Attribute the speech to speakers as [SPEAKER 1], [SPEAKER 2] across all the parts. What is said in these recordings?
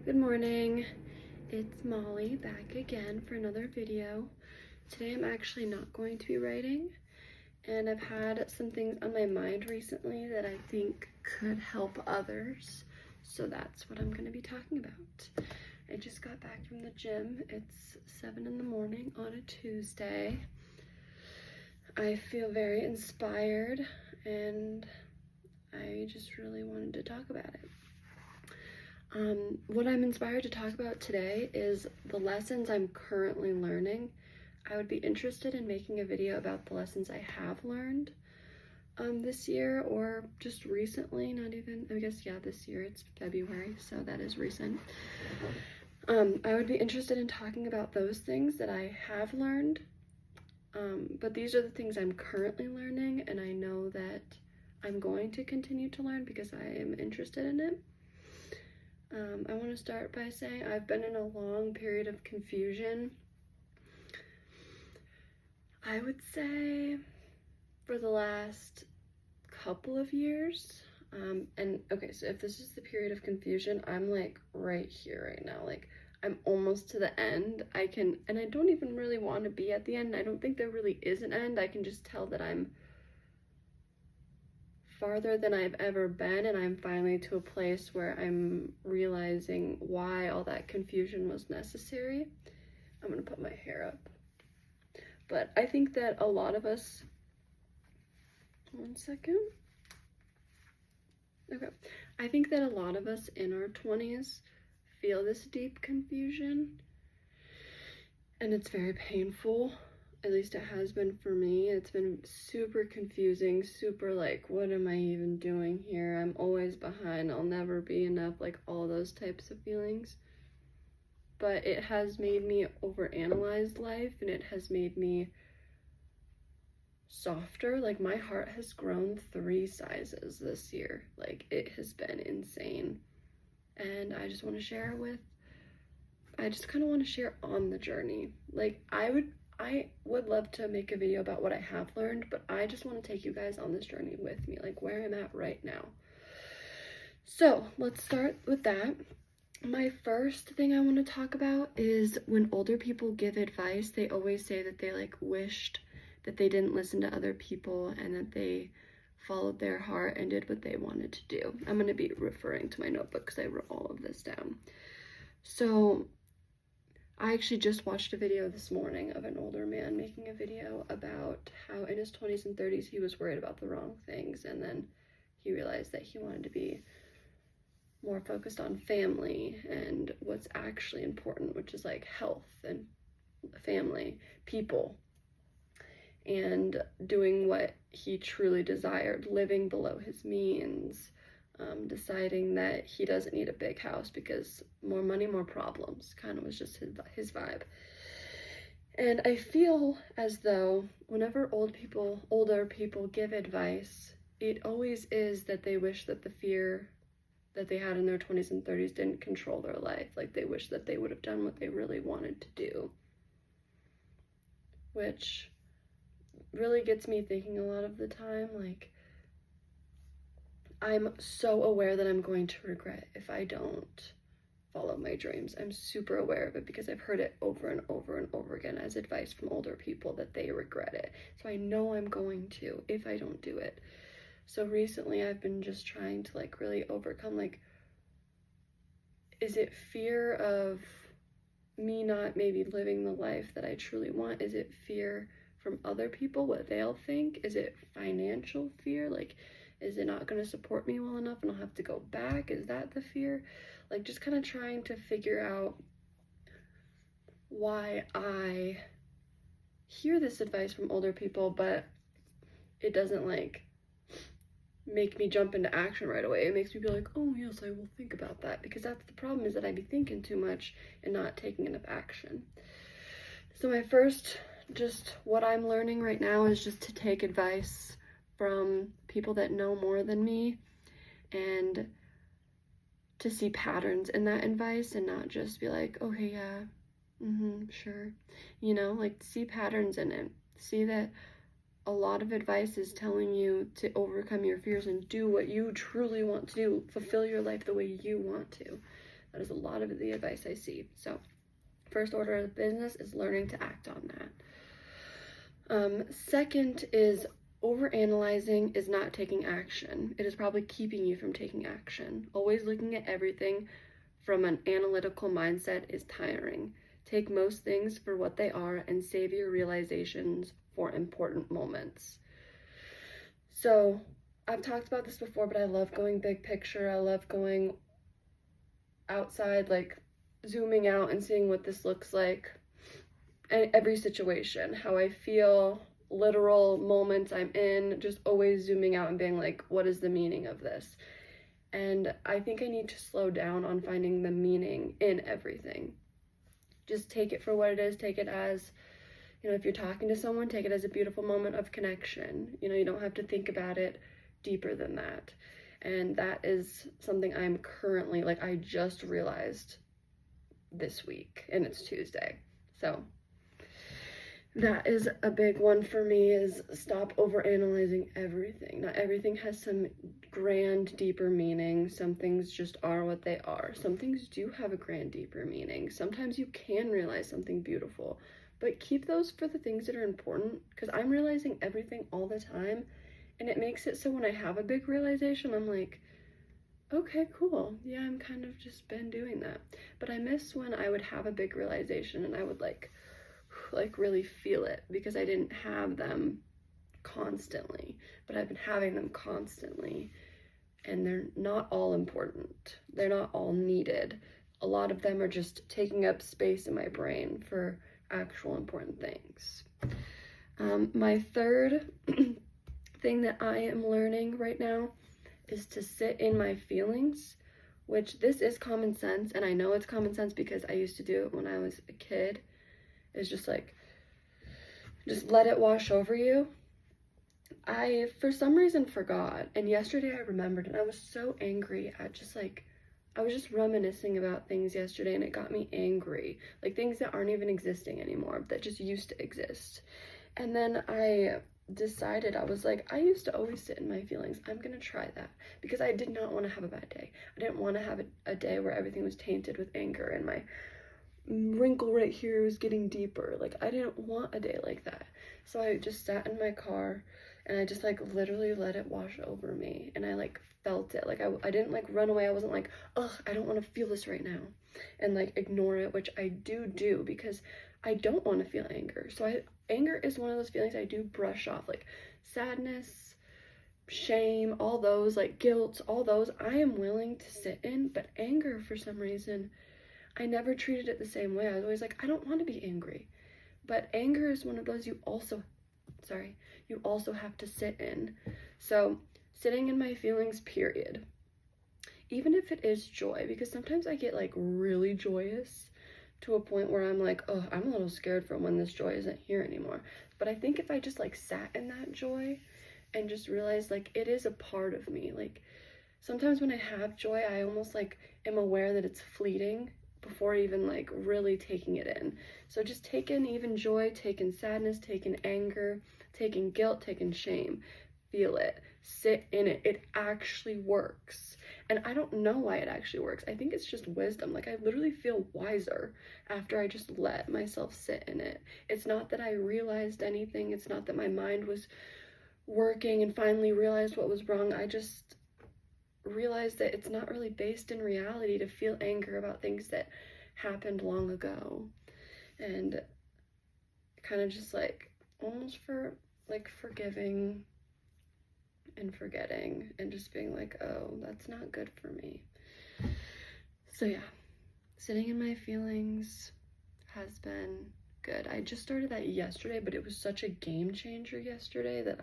[SPEAKER 1] Good morning, it's Molly back again for another video. Today I'm actually not going to be writing, and I've had some things on my mind recently that I think could help others, so that's what I'm going to be talking about. I just got back from the gym. It's 7 in the morning on a Tuesday. I feel very inspired and I just really wanted to talk about it. What I'm inspired to talk about today is the lessons I'm currently learning. I would be interested in making a video about the lessons I have learned this year, or just recently, not even, I guess, yeah, this year, it's February, so that is recent. I would be interested in talking about those things that I have learned, but these are the things I'm currently learning, and I know that I'm going to continue to learn because I am interested in it. I want to start by saying I've been in a long period of confusion. I would say for the last couple of years. And okay, so if this is the period of confusion, I'm like right here right now. Like I'm almost to the end. And I don't even really want to be at the end. I don't think there really is an end. I can just tell that I'm farther than I've ever been, and I'm finally to a place where I'm realizing why all that confusion was necessary. I'm gonna put my hair up. But I think that a lot of us, one second. Okay. I think that a lot of us in our 20s feel this deep confusion, and it's very painful. At least it has been for me. It's been super confusing, super like, what am I even doing here? I'm always behind, I'll never be enough, like all those types of feelings. But it has made me overanalyze life, and it has made me softer. Like my heart has grown 3 sizes this year. Like it has been insane. And I just want to share I just kind of want to share on the journey. Like I would love to make a video about what I have learned, but I just want to take you guys on this journey with me, like where I'm at right now. So let's start with that. My first thing I want to talk about is when older people give advice, they always say that they like wished that they didn't listen to other people and that they followed their heart and did what they wanted to do. I'm going to be referring to my notebook because I wrote all of this down. So I actually just watched a video this morning of an older man making a video about how in his 20s and 30s he was worried about the wrong things, and then he realized that he wanted to be more focused on family and what's actually important, which is like health and family, people, and doing what he truly desired, living below his means, deciding that he doesn't need a big house because more money, more problems, kind of was just his vibe. And I feel as though whenever older people give advice, it always is that they wish that the fear that they had in their 20s and 30s didn't control their life. Like they wish that they would have done what they really wanted to do, which really gets me thinking a lot of the time. Like I'm so aware that I'm going to regret if I don't follow my dreams. I'm super aware of it because I've heard it over and over and over again as advice from older people that they regret it. So I know I'm going to if I don't do it. So recently I've been just trying to like really overcome, like, is it fear of me not maybe living the life that I truly want? Is it fear from other people, what they'll think? Is it financial fear? Like, is it not going to support me well enough and I'll have to go back? Is that the fear? Like, just kind of trying to figure out why I hear this advice from older people, but it doesn't like make me jump into action right away. It makes me be like, oh yes, I will think about that, because that's the problem, is that I be thinking too much and not taking enough action. So my first, just what I'm learning right now is just to take advice from people that know more than me and to see patterns in that advice and not just be like, okay, yeah, sure. You know, like see patterns in it. See that a lot of advice is telling you to overcome your fears and do what you truly want to do, fulfill your life the way you want to. That is a lot of the advice I see. So first order of business is learning to act on that. Second is overanalyzing is not taking action. It is probably keeping you from taking action. Always looking at everything from an analytical mindset is tiring. Take most things for what they are and save your realizations for important moments. So I've talked about this before, but I love going big picture. I love going outside, like zooming out and seeing what this looks like in every situation, how I feel, literal moments I'm in, just always zooming out and being like, what is the meaning of this? And I think I need to slow down on finding the meaning in everything. Just take it for what it is. Take it as, if you're talking to someone, take it as a beautiful moment of connection. You don't have to think about it deeper than that. And that is something I'm currently, I just realized this week, and it's Tuesday. So that is a big one for me, is stop overanalyzing everything. Not everything has some grand, deeper meaning. Some things just are what they are. Some things do have a grand, deeper meaning. Sometimes you can realize something beautiful, but keep those for the things that are important, because I'm realizing everything all the time, and it makes it so when I have a big realization, I'm like, okay, cool. Yeah, I'm kind of just been doing that. But I miss when I would have a big realization and I would like really feel it, because I didn't have them constantly, but I've been having them constantly, and they're not all important. They're not all needed. A lot of them are just taking up space in my brain for actual important things. My third thing that I am learning right now is to sit in my feelings, which this is common sense, and I know it's common sense because I used to do it when I was a kid. Is just let it wash over you. I, for some reason, forgot, and yesterday I remembered, and I was so angry at I was just reminiscing about things yesterday, and it got me angry, things that aren't even existing anymore, that just used to exist. And then I decided, I was like, I used to always sit in my feelings. I'm gonna try that, because I did not want to have a bad day. I didn't want to have a day where everything was tainted with anger, and my wrinkle right here was getting deeper. I didn't want a day like that. So I just sat in my car and I just literally let it wash over me, and I felt it. I didn't run away. I wasn't ugh, I don't want to feel this right now, and ignore it, which I do because I don't want to feel anger. So anger is one of those feelings I do brush off, sadness, shame, all those, guilt, all those I am willing to sit in. But anger, for some reason, I never treated it the same way. I was always I don't want to be angry. But anger is one of those you also have to sit in. So sitting in my feelings, period. Even if it is joy, because sometimes I get really joyous to a point where I'm oh, I'm a little scared from when this joy isn't here anymore. But I think if I just sat in that joy and just realized it is a part of me. Sometimes when I have joy, I almost am aware that it's fleeting before even really taking it in. So just take in even joy, take in sadness, take in anger, take in guilt, take in shame. Feel it, sit in it. It actually works. And I don't know why it actually works. I think it's just wisdom. I literally feel wiser after I just let myself sit in it. It's not that I realized anything. It's not that my mind was working and finally realized what was wrong. I just realize that it's not really based in reality to feel anger about things that happened long ago, and kind of just almost for forgiving and forgetting and just being oh, that's not good for me. So yeah, sitting in my feelings has been good. I just started that yesterday, but it was such a game changer yesterday that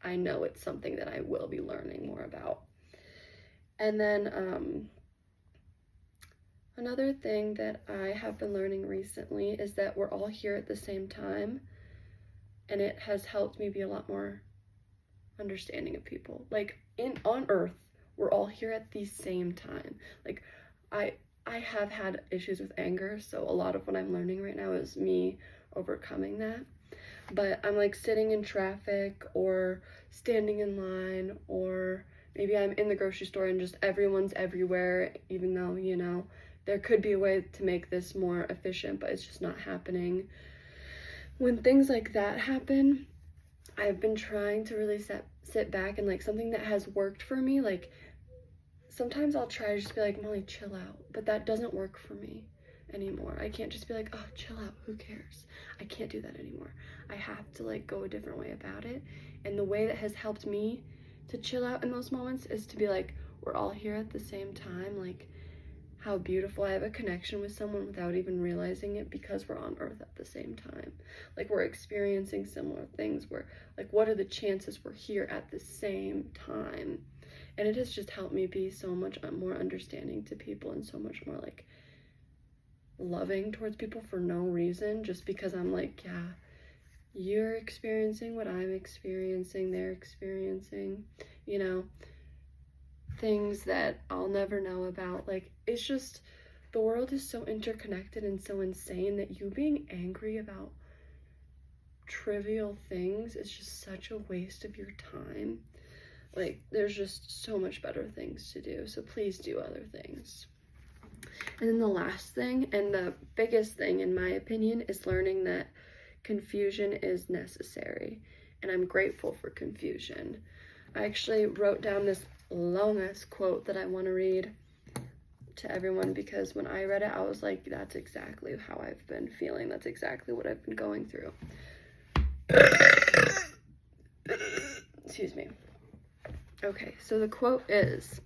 [SPEAKER 1] I know it's something that I will be learning more about. And then another thing that I have been learning recently is that we're all here at the same time, and it has helped me be a lot more understanding of people. On Earth, we're all here at the same time. I have had issues with anger, so a lot of what I'm learning right now is me overcoming that. But I'm sitting in traffic or standing in line, or maybe I'm in the grocery store and just everyone's everywhere, even though, there could be a way to make this more efficient, but it's just not happening. When things like that happen, I've been trying to really sit back, and like something that has worked for me, like sometimes I'll try to just be like, Molly, chill out, but that doesn't work for me anymore. I can't just be like, oh, chill out, who cares? I can't do that anymore. I have to like go a different way about it. And the way that has helped me to chill out in those moments is to be like, we're all here at the same time. Like, how beautiful. I have a connection with someone without even realizing it, because we're on earth at the same time. Like, we're experiencing similar things. We're like, what are the chances we're here at the same time? And it has just helped me be so much more understanding to people, and so much more like loving towards people for no reason, just because I'm like, yeah, you're experiencing what I'm experiencing, they're experiencing, you know, things that I'll never know about. Like, it's just, the world is so interconnected and so insane that you being angry about trivial things is just such a waste of your time. Like, there's just so much better things to do, so please do other things. And then the last thing, and the biggest thing in my opinion, is learning that confusion is necessary, and I'm grateful for confusion. I actually wrote down this long-ass quote that I want to read to everyone, because when I read it, I was like, that's exactly how I've been feeling. That's exactly what I've been going through. Excuse me. Okay, so the quote is,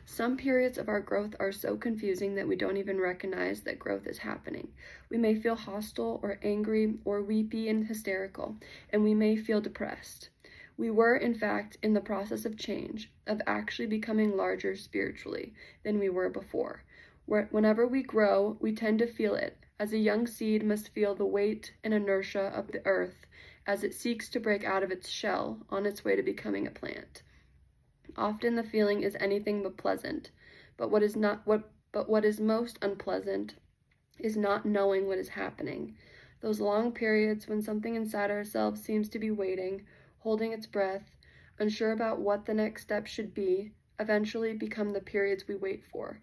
[SPEAKER 1] some periods of our growth are so confusing that we don't even recognize that growth is happening. We may feel hostile or angry or weepy and hysterical, and we may feel depressed. We were, in fact, in the process of change, of actually becoming larger spiritually than we were before. Whenever we grow, we tend to feel it, as a young seed must feel the weight and inertia of the earth as it seeks to break out of its shell on its way to becoming a plant. Often the feeling is anything but pleasant, but what is most unpleasant is not knowing what is happening. Those long periods when something inside ourselves seems to be waiting, holding its breath, unsure about what the next step should be, eventually become the periods we wait for.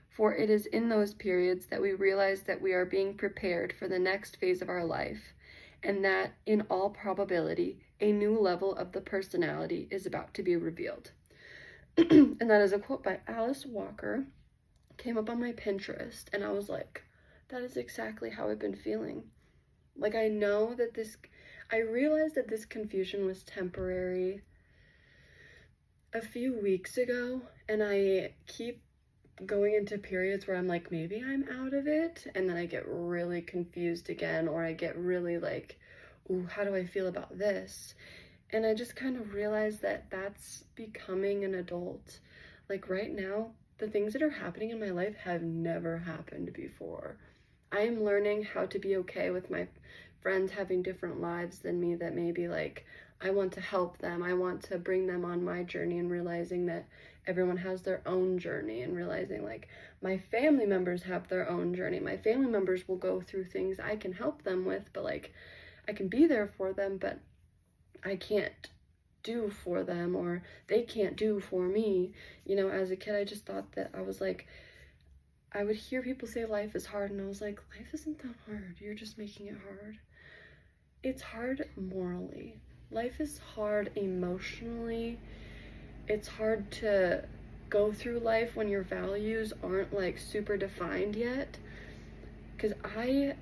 [SPEAKER 1] For it is in those periods that we realize that we are being prepared for the next phase of our life, and that, in all probability, a new level of the personality is about to be revealed. And that is a quote by Alice Walker. Came up on my Pinterest, and I was like, that is exactly how I've been feeling. Like, I realized that this confusion was temporary a few weeks ago, and I keep going into periods where I'm like, maybe I'm out of it, and then I get really confused again, or I get really like, ooh, how do I feel about this? And I just kind of realized that that's becoming an adult. Like, right now, the things that are happening in my life have never happened before. I am learning how to be okay with my friends having different lives than me, that maybe like I want to help them, I want to bring them on my journey, and realizing that everyone has their own journey, and realizing like my family members have their own journey. My family members will go through things I can help them with, but like I can be there for them, but I can't do for them, or they can't do for me. You know, as a kid, I just thought that I was like, I would hear people say life is hard, and I was like, life isn't that hard. You're just making it hard. It's hard morally. Life is hard emotionally. It's hard to go through life when your values aren't like super defined yet. Because I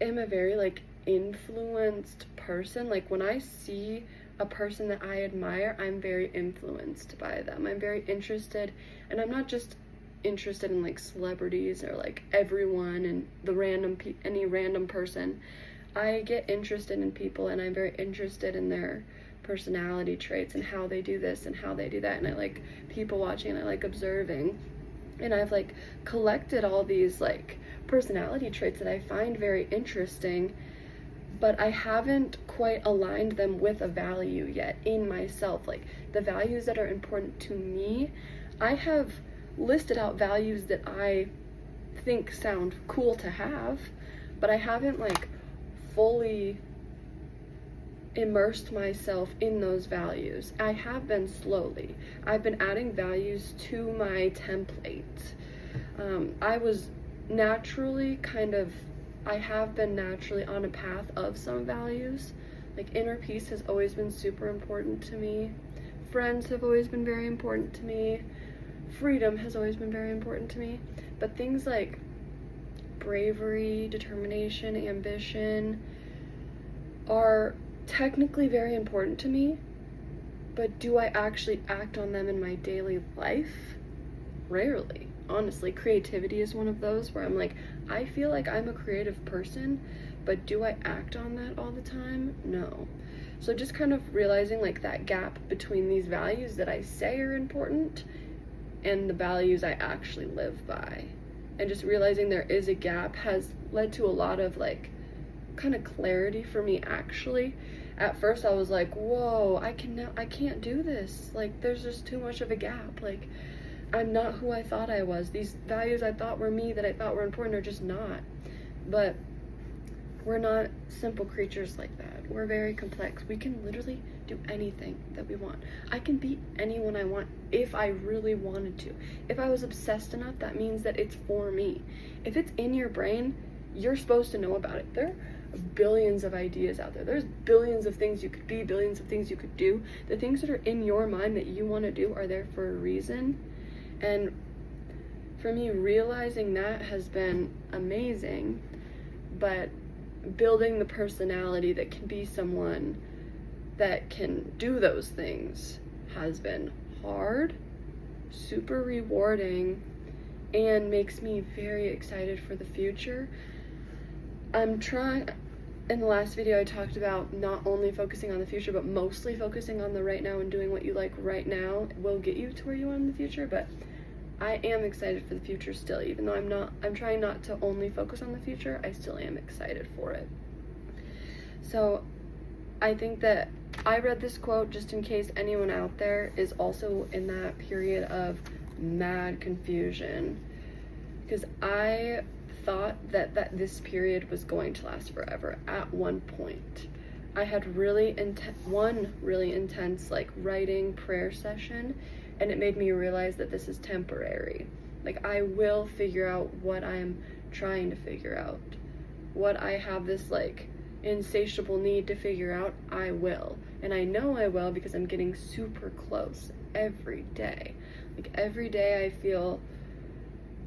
[SPEAKER 1] am a very like influenced person. Like, when I see a person that I admire, I'm very influenced by them. I'm very interested, and I'm not just interested in like celebrities or like everyone and the any random person. I get interested in people, and I'm very interested in their personality traits and how they do this and how they do that, and I like people watching, and I like observing, and I've like collected all these like personality traits that I find very interesting, but I haven't quite aligned them with a value yet in myself. Like, the values that are important to me, I have listed out values that I think sound cool to have, but I haven't like fully immersed myself in those values. I have been slowly. I've been adding values to my template, I was naturally I have been naturally on a path of some values. Like inner peace has always been super important to me. Friends have always been very important to me. Freedom has always been very important to me. But things like bravery, determination, ambition are technically very important to me, but do I actually act on them in my daily life? Rarely. Honestly, creativity is one of those where I'm like, I feel like I'm a creative person, but do I act on that all the time? No. So just kind of realizing like that gap between these values that I say are important and the values I actually live by. And just realizing there is a gap has led to a lot of like kind of clarity for me actually. At first I was like, whoa, I can't do this. Like there's just too much of a gap. Like I'm not who I thought I was. These values I thought were me, that I thought were important, are just not. But we're not simple creatures like that. We're very complex. We can literally do anything that we want. I can be anyone I want if I really wanted to. If I was obsessed enough, that means that it's for me. If it's in your brain, you're supposed to know about it. There are billions of ideas out there. There's billions of things you could be, billions of things you could do. The things that are in your mind that you want to do are there for a reason. And for me, realizing that has been amazing, but building the personality that can be someone that can do those things has been hard, super rewarding, and makes me very excited for the future. I'm trying, in the last video I talked about not only focusing on the future, but mostly focusing on the right now and doing what you like right now will get you to where you want in the future, but I am excited for the future still, even though I'm trying not to only focus on the future, I still am excited for it. So I think that I read this quote just in case anyone out there is also in that period of mad confusion, because I thought that this period was going to last forever at one point. I had one really intense like writing prayer session, and it made me realize that this is temporary. Like I will figure out what I'm trying to figure out. What I have this like insatiable need to figure out, I will. And I know I will because I'm getting super close every day. Like every day I feel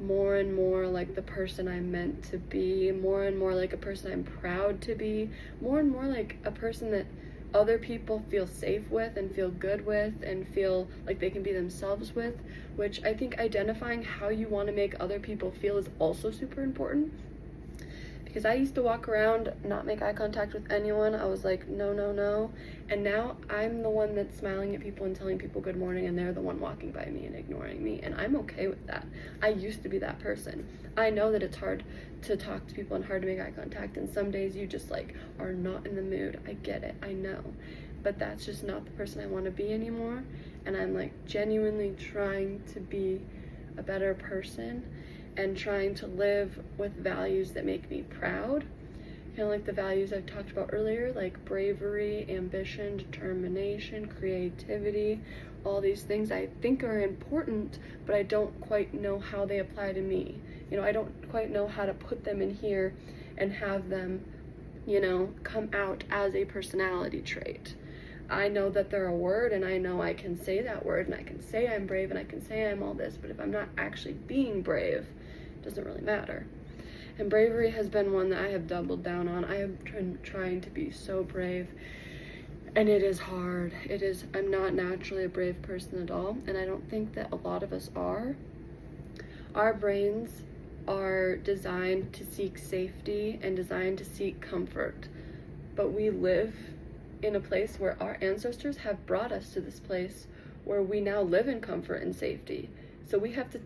[SPEAKER 1] more and more like the person I'm meant to be, more and more like a person I'm proud to be, more and more like a person that other people feel safe with and feel good with and feel like they can be themselves with, which I think identifying how you want to make other people feel is also super important. Because I used to walk around, not make eye contact with anyone. I was like, no, no, no. And now I'm the one that's smiling at people and telling people good morning, and they're the one walking by me and ignoring me. And I'm okay with that. I used to be that person. I know that it's hard to talk to people and hard to make eye contact. And some days you just like are not in the mood. I get it. I know. But that's just not the person I want to be anymore. And I'm like genuinely trying to be a better person and trying to live with values that make me proud. Kind of like the values I've talked about earlier, like bravery, ambition, determination, creativity, all these things I think are important, but I don't quite know how they apply to me. You know, I don't quite know how to put them in here and have them, you know, come out as a personality trait. I know that they're a word, and I know I can say that word, and I can say I'm brave, and I can say I'm all this, but if I'm not actually being brave, it doesn't really matter. And bravery has been one that I have doubled down on. I have been trying to be so brave, and it is hard. I'm not naturally a brave person at all, and I don't think that a lot of us are. Our brains are designed to seek safety and designed to seek comfort, but we live in a place where our ancestors have brought us to this place where we now live in comfort and safety. So we have to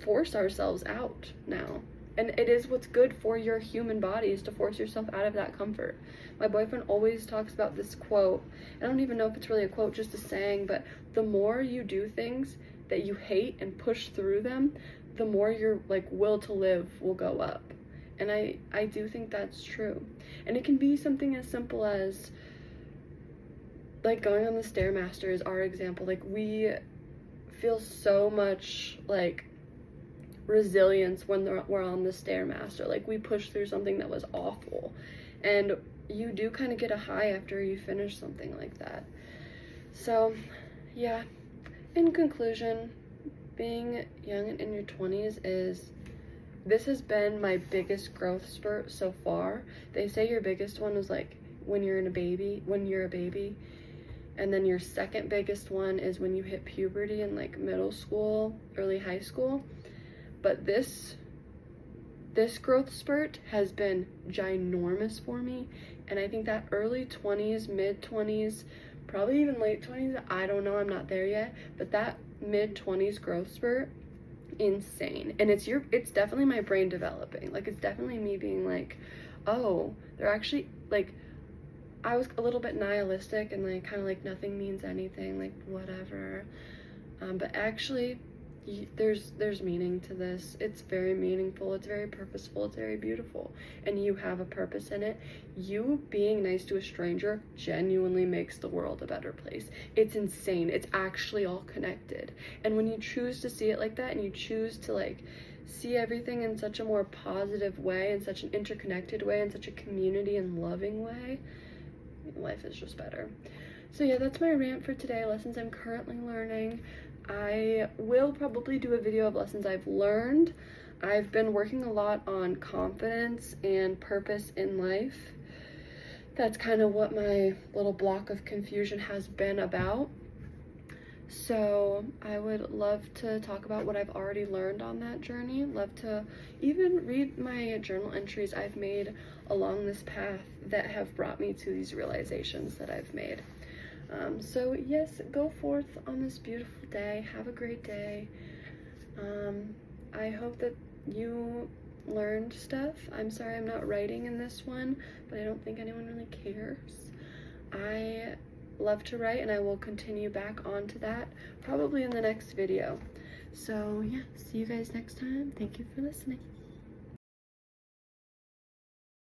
[SPEAKER 1] force ourselves out now. And it is what's good for your human body is to force yourself out of that comfort. My boyfriend always talks about this quote. I don't even know if it's really a quote, just a saying, but the more you do things that you hate and push through them, the more your like will to live will go up. And I do think that's true. And it can be something as simple as like going on the Stairmaster is our example. Like we feel so much like resilience when we're on the Stairmaster. Like, we pushed through something that was awful, and you do kind of get a high after you finish something like that. So yeah, in conclusion, being young and in your 20s this has been my biggest growth spurt so far. They say your biggest one is like when you're a baby, and then your second biggest one is when you hit puberty in like middle school, early high school. But this growth spurt has been ginormous for me, and I think that early 20s, mid 20s, probably even late 20s, I don't know, I'm not there yet, but that mid 20s growth spurt, insane. And it's definitely my brain developing. Like, it's definitely me being like, oh, they're actually, like, I was a little bit nihilistic and like kind of like nothing means anything, like whatever, but actually there's meaning to this. It's very meaningful, it's very purposeful, it's very beautiful, and you have a purpose in it. You being nice to a stranger genuinely makes the world a better place. It's insane. It's actually all connected. And when you choose to see it like that, and you choose to like see everything in such a more positive way, in such an interconnected way, in such a community and loving way, life is just better. So yeah, that's my rant for today. Lessons I'm currently learning. I will probably do a video of lessons I've learned. I've been working a lot on confidence and purpose in life. That's kind of what my little block of confusion has been about. So I would love to talk about what I've already learned on that journey. Love to even read my journal entries I've made along this path that have brought me to these realizations that I've made. So yes, go forth on this beautiful day. Have a great day. I hope that you learned stuff. I'm sorry I'm not writing in this one, but I don't think anyone really cares. I love to write, and I will continue back onto that probably in the next video. So yeah, see you guys next time. Thank you for listening.